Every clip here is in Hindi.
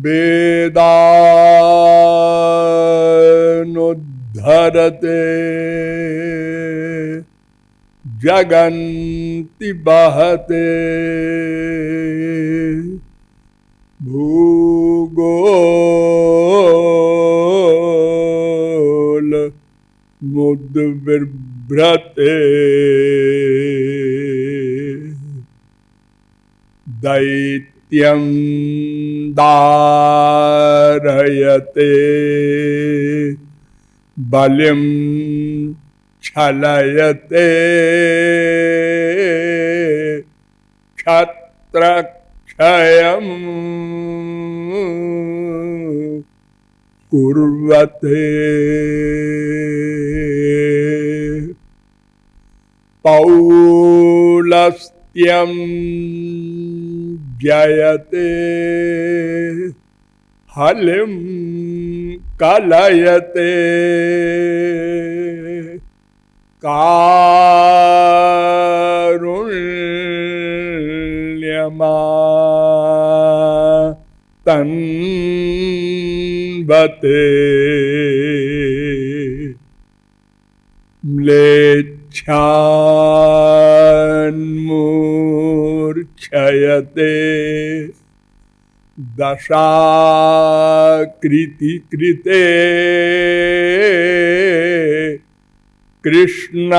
वेदानुद्धरते जगन्ति बहते भूगोल मुद्विभ्रते दैत्यं दारयते बलिं छलयते क्षत्रक्षयं कुर्वते पौलस्त्यं जयते हलिं कलयते कारुण्यमातन्वते म्लेच्छान्मूर्च्छयते दशाकृति कृते कृष्णाय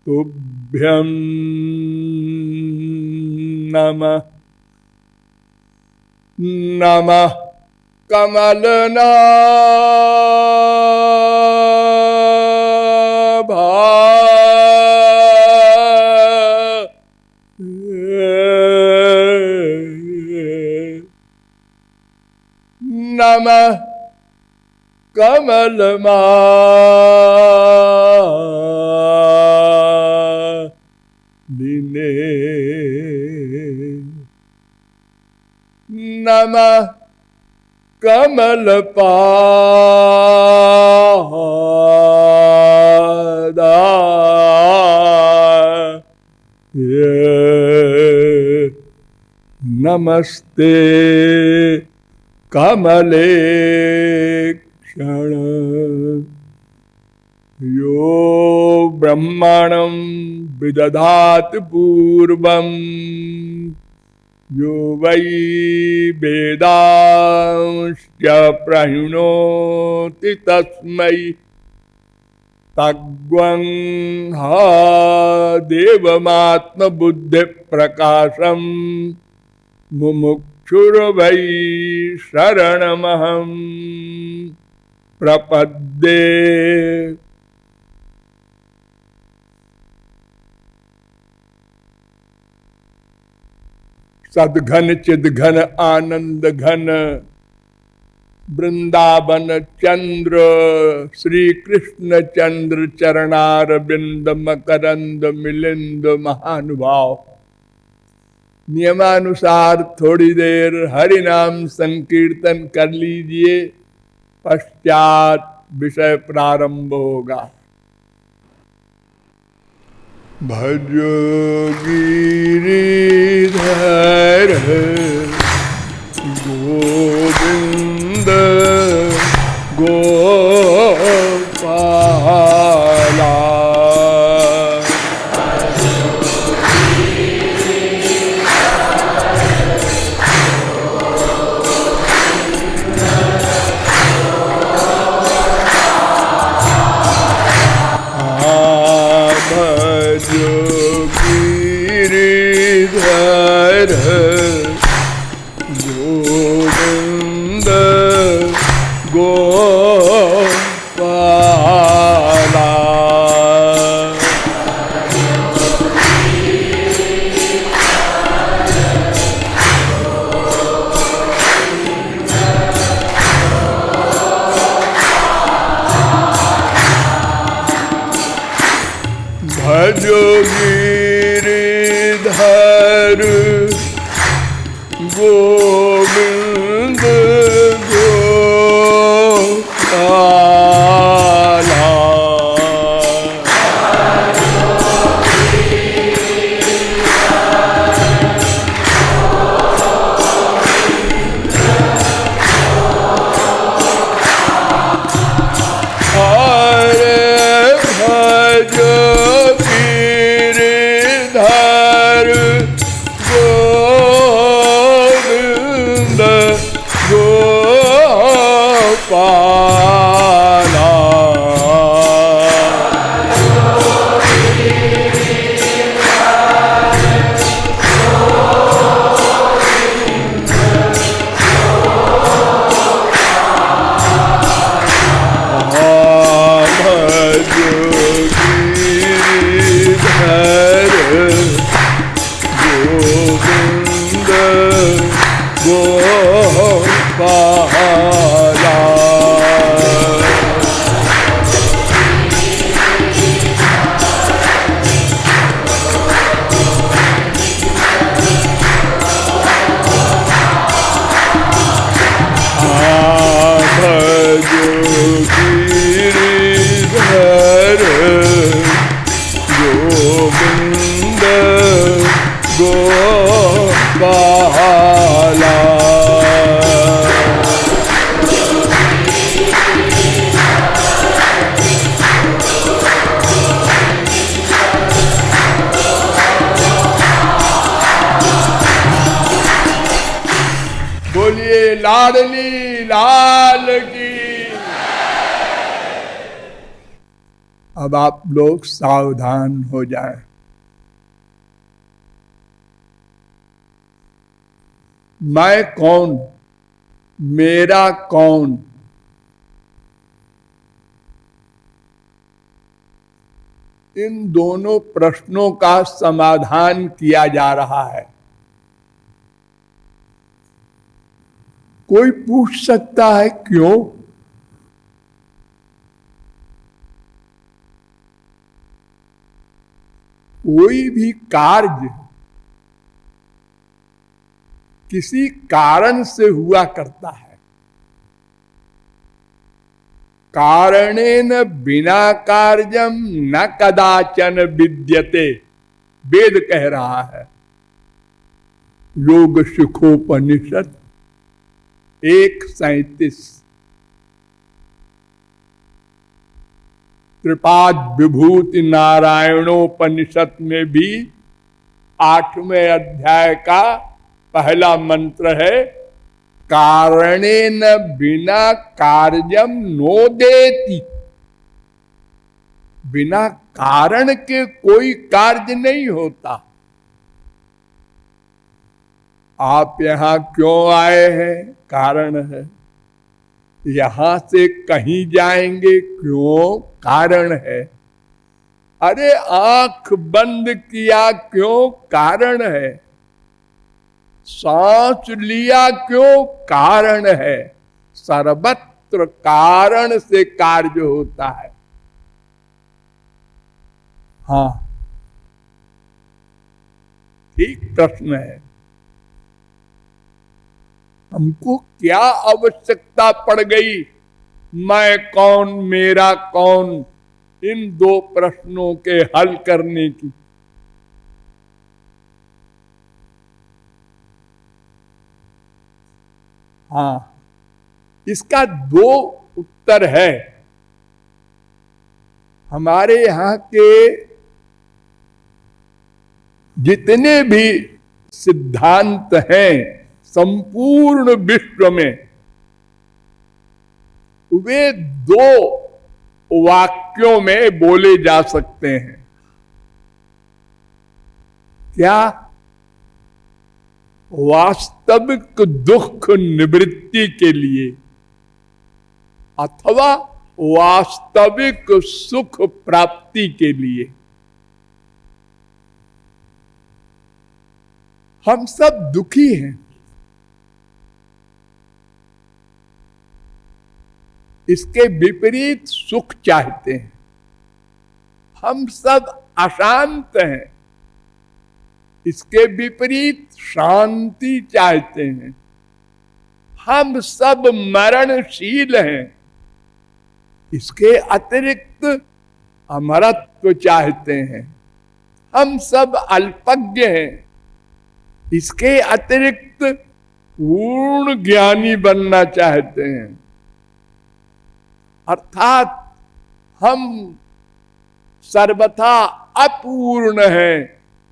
तुभ्यं नमः। नमः कमलनाभाय नमः कमलमालिने नमः कमलपादाय नमस्ते कमलेक्षण यो ब्रह्मणं विदधाति पूर्वं यो वै वेदांश्च प्रहिणोति तस्मै तद्वंहा देवमात्मबुद्धिप्रकाशं मुमुक्षुर्वै शरणमहं प्रपद्ये। सद्घन चिद्घन आनंद घन वृंदावन चंद्र श्री कृष्ण चंद्र चरणारविंद मकरंद मिलिंद महानुभाव। नियमानुसार थोड़ी देर हरि नाम संकीर्तन कर लीजिए, पश्चात विषय प्रारंभ होगा। भजो गिरिधर गोविंद गोपाला गोविंद गोपाला भजो गिरिधर गोविंद गोपाला लाडली लाल की। अब आप लोग सावधान हो जाएं। मैं कौन, मेरा कौन, इन दोनों प्रश्नों का समाधान किया जा रहा है। कोई पूछ सकता है क्यों? कोई भी कार्य किसी कारण से हुआ करता है। कारणेन बिना कार्यम न कदाचन विद्यते, वेद कह रहा है। योग सुखोपनिषद 1:37। त्रिपाद विभूति नारायणोपनिषद में भी 8वें अध्याय का पहला मंत्र है, कारणेन बिना कार्यम नोदेति। बिना कारण के कोई कार्य नहीं होता। आप यहां क्यों आए हैं? कारण है। यहां से कहीं जाएंगे क्यों? कारण है। अरे आंख बंद किया क्यों? कारण है। सांस लिया क्यों? कारण है। सर्वत्र कारण से कार्य होता है। हाँ, ठीक प्रश्न है। हमको क्या आवश्यकता पड़ गई मैं कौन, मेरा कौन, इन दो प्रश्नों के हल करने की? हाँ, इसका दो उत्तर है। हमारे यहां के जितने भी सिद्धांत हैं संपूर्ण विश्व में, वे दो वाक्यों में बोले जा सकते हैं। क्या? वास्तविक दुख निवृत्ति के लिए अथवा वास्तविक सुख प्राप्ति के लिए। हम सब दुखी हैं। इसके विपरीत सुख चाहते हैं। हम सब अशांत हैं। इसके विपरीत शांति चाहते हैं। हम सब मरणशील हैं। इसके अतिरिक्त अमरत्व चाहते हैं। हम सब अल्पज्ञ हैं। इसके अतिरिक्त पूर्ण ज्ञानी बनना चाहते हैं। अर्थात हम सर्वथा अपूर्ण हैं,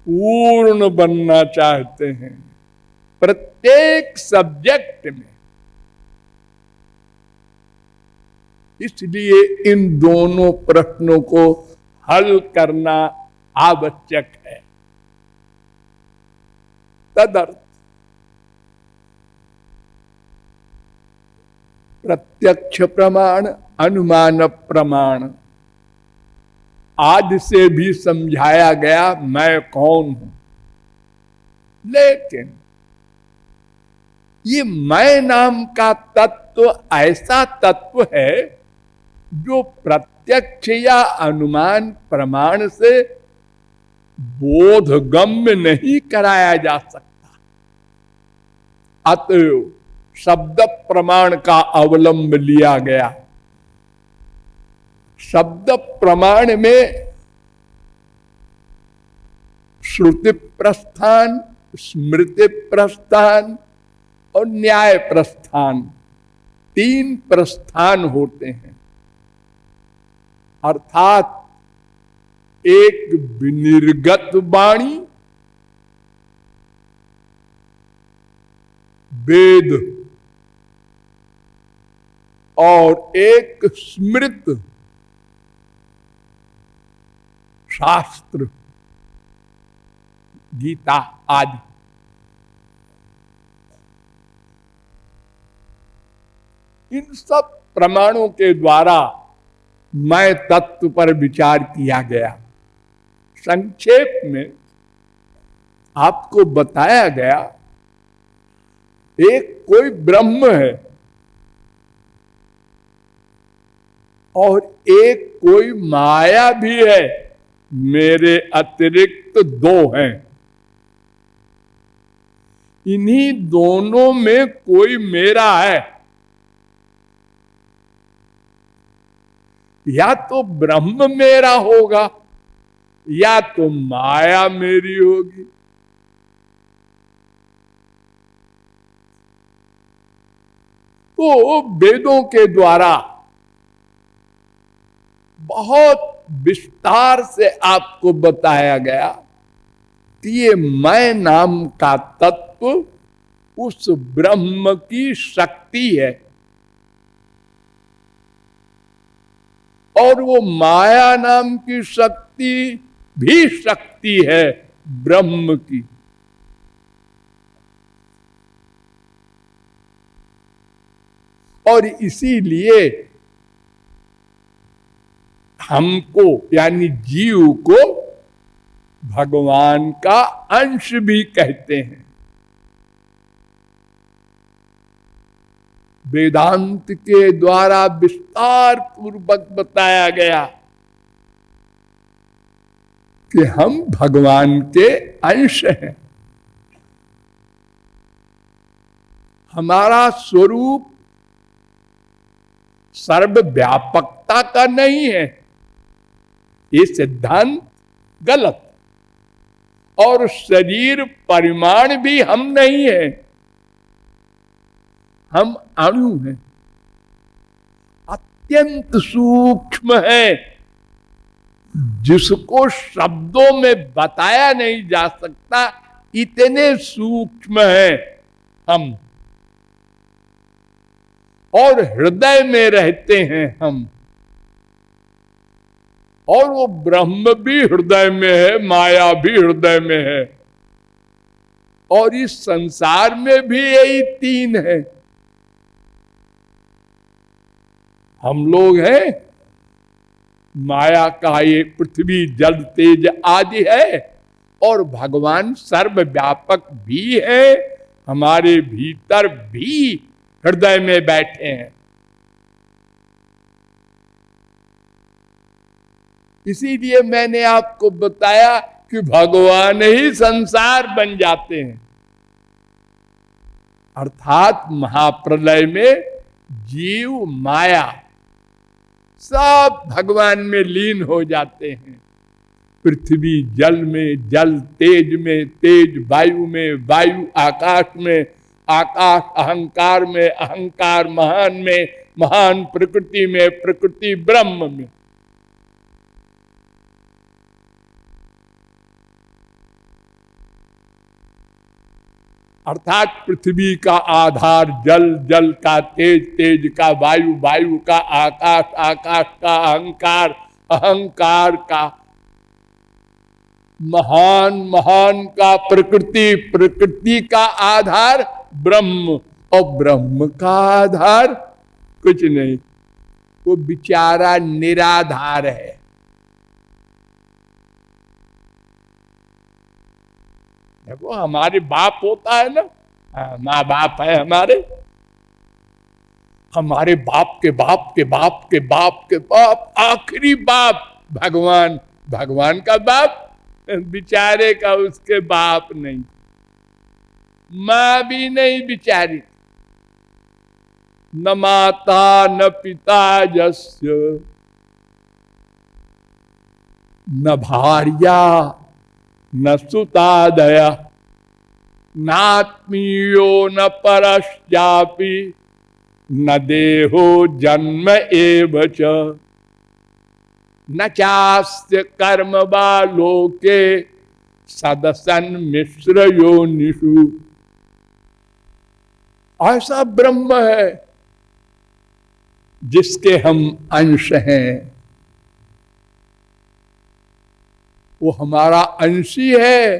पूर्ण बनना चाहते हैं प्रत्येक सब्जेक्ट में। इसलिए इन दोनों प्रश्नों को हल करना आवश्यक है। तदर्थ प्रत्यक्ष प्रमाण, अनुमान प्रमाण आज से भी समझाया गया मैं कौन हूं। लेकिन ये मैं नाम का तत्व ऐसा तत्व है जो प्रत्यक्ष या अनुमान प्रमाण से बोधगम्य नहीं कराया जा सकता। अतएव शब्द प्रमाण का अवलंब लिया गया। शब्द प्रमाण में श्रुति प्रस्थान, स्मृति प्रस्थान और न्याय प्रस्थान, 3 प्रस्थान होते हैं। अर्थात एक विनिर्गत वाणी, वेद और एक स्मृत शास्त्र, गीता आदि। इन सब प्रमाणों के द्वारा मैं तत्व पर विचार किया गया। संक्षेप में आपको बताया गया, एक कोई ब्रह्म है और एक कोई माया भी है, मेरे अतिरिक्त दो हैं। इन्हीं दोनों में कोई मेरा है। या तो ब्रह्म मेरा होगा या तो माया मेरी होगी। तो वेदों के द्वारा बहुत विस्तार से आपको बताया गया कि ये मैं नाम का तत्व उस ब्रह्म की शक्ति है और वो माया नाम की शक्ति भी शक्ति है ब्रह्म की। और इसीलिए हमको यानी जीव को भगवान का अंश भी कहते हैं। वेदांत के द्वारा विस्तार पूर्वक बताया गया कि हम भगवान के अंश हैं। हमारा स्वरूप सर्वव्यापकता का नहीं है, ये सिद्धांत गलत। और शरीर परिमाण भी हम नहीं है, हम अणु हैं, अत्यंत सूक्ष्म है, जिसको शब्दों में बताया नहीं जा सकता, इतने सूक्ष्म हैं हम। और हृदय में रहते हैं हम, और वो ब्रह्म भी हृदय में है, माया भी हृदय में है, और इस संसार में भी यही तीन है। हम लोग हैं, माया का ये पृथ्वी जल तेज आदि है, और भगवान सर्वव्यापक भी है, हमारे भीतर भी हृदय में बैठे हैं। इसीलिए मैंने आपको बताया कि भगवान ही संसार बन जाते हैं। अर्थात महाप्रलय में जीव माया सब भगवान में लीन हो जाते हैं। पृथ्वी जल में, जल तेज में, तेज वायु में, वायु आकाश में, आकाश अहंकार में, अहंकार महान में, महान प्रकृति में, प्रकृति ब्रह्म में। अर्थात पृथ्वी का आधार जल, जल का तेज, तेज का वायु, वायु का आकाश, आकाश का अहंकार, अहंकार का महान, महान का प्रकृति, प्रकृति का आधार ब्रह्म, और ब्रह्म का आधार कुछ नहीं, वो बेचारा निराधार है। देखो हमारे बाप होता है ना, माँ बाप है हमारे, हमारे बाप के बाप के बाप के बाप के बाप, आखिरी बाप भगवान, भगवान का बाप, बेचारे का उसके बाप नहीं, माँ भी नहीं बिचारी, न माता न पिता जस्य, न भार्या न सुतादया, नात्मीयो न परश्चापि, न देहो जन्म एव च, न चास्य कर्म वा लोके सदसन मिश्र योनिषु। ऐसा ब्रह्म है जिसके हम अंश हैं, वो हमारा अंशी है,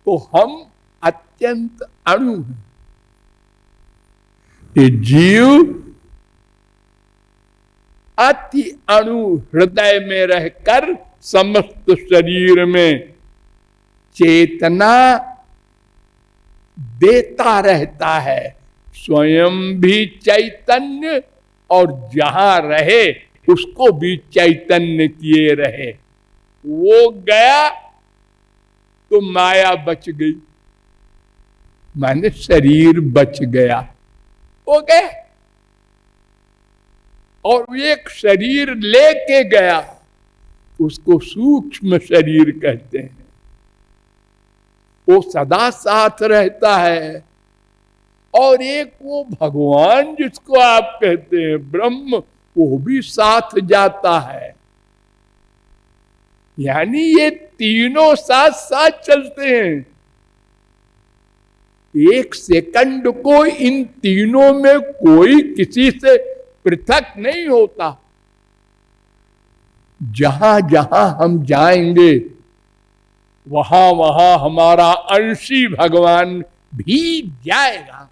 तो हम अत्यंत अणु हैं। ये जीव अति अणु हृदय में रहकर समस्त शरीर में चेतना देता रहता है। स्वयं भी चैतन्य और जहां रहे उसको भी चैतन्य किए रहे। वो गया तो माया बच गई, माने शरीर बच गया, वो गया। और एक शरीर लेके गया, उसको सूक्ष्म शरीर कहते हैं। वो सदा साथ रहता है। और एक वो भगवान जिसको आप कहते हैं ब्रह्म, वो भी साथ जाता है। यानी ये तीनों साथ साथ चलते हैं। एक सेकंड को इन तीनों में कोई किसी से पृथक नहीं होता। जहां जहां हम जाएंगे वहां वहां हमारा अंशी भगवान भी जाएगा।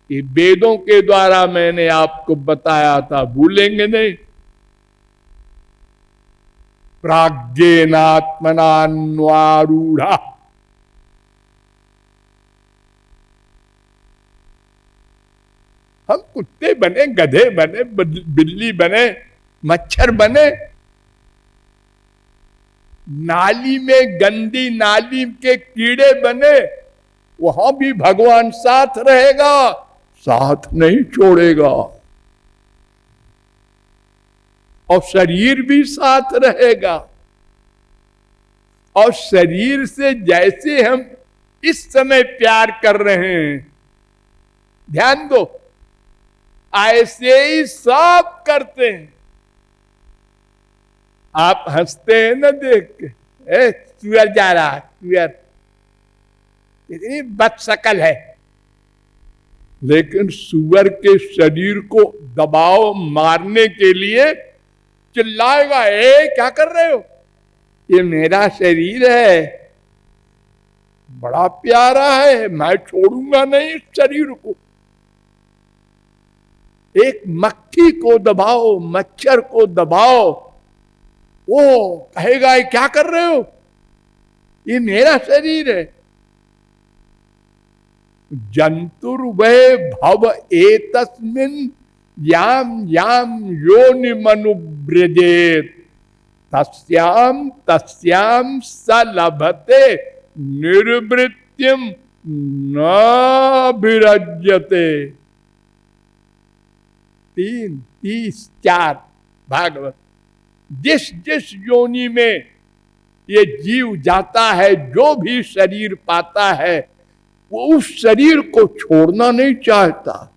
ये वेदों के द्वारा मैंने आपको बताया था, भूलेंगे नहीं। प्राज्ञेनात्मनान्वारूढ़ा, हम कुत्ते बने, गधे बने, बिल्ली बने, मच्छर बने, नाली में गंदी नाली के कीड़े बने, वहां भी भगवान साथ रहेगा, साथ नहीं छोड़ेगा। और शरीर भी साथ रहेगा। और शरीर से जैसे हम इस समय प्यार कर रहे हैं, ध्यान दो, ऐसे ही सब करते हैं। आप हंसते हैं ना देख के, सुअर जा रहा है, सुअर इतनी बदशक्ल है, लेकिन सुअर के शरीर को दबाव मारने के लिए चिल्लाएगा, क्या कर रहे हो, ये मेरा शरीर है, बड़ा प्यारा है, मैं छोड़ूंगा नहीं इस शरीर को। एक मक्खी को दबाओ, मच्छर को दबाओ, वो कहेगा क्या कर रहे हो, ये मेरा शरीर है। जंतुर्वै भव एतस्मिन् याम याम योनिमनुव्रजेत तस्याम तस्याम स लभते निर्वृत्तिम न विरज्यते। 3:34 भागवत। जिस जिस योनि में ये जीव जाता है, जो भी शरीर पाता है, वो उस शरीर को छोड़ना नहीं चाहता।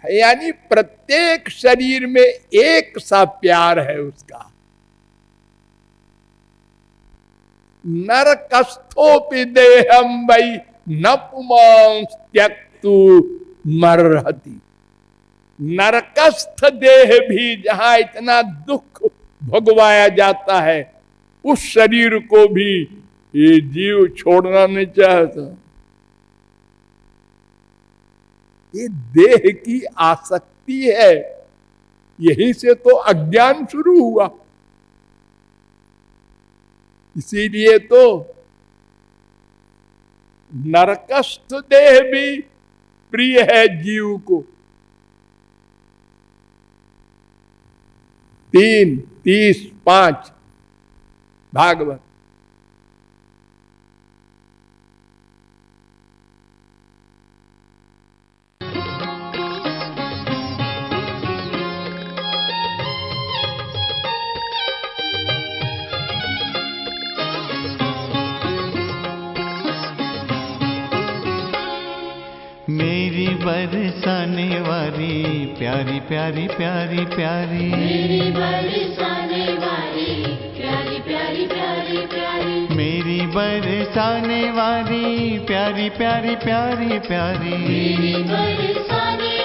यानी प्रत्येक शरीर में एक सा प्यार है उसका। नरकस्थोपि देहम वै न पुमांस त्यक्तु मरहति। नरकस्थ देह भी जहां इतना दुख भोगवाया जाता है, उस शरीर को भी ये जीव छोड़ना नहीं चाहता। ये देह की आसक्ति है, यहीं से तो अज्ञान शुरू हुआ। इसीलिए तो नरकस्थ देह भी प्रिय है जीव को। 3:35 भागवत। मेरी बरसाने वाली प्यारी प्यारी प्यारी प्यारी, मेरी बरसाने वाली प्यारी प्यारी प्यारी प्यारी, मेरी बरसाने वाली प्यारी प्यारी प्यारी प्यारी, मेरी बरसाने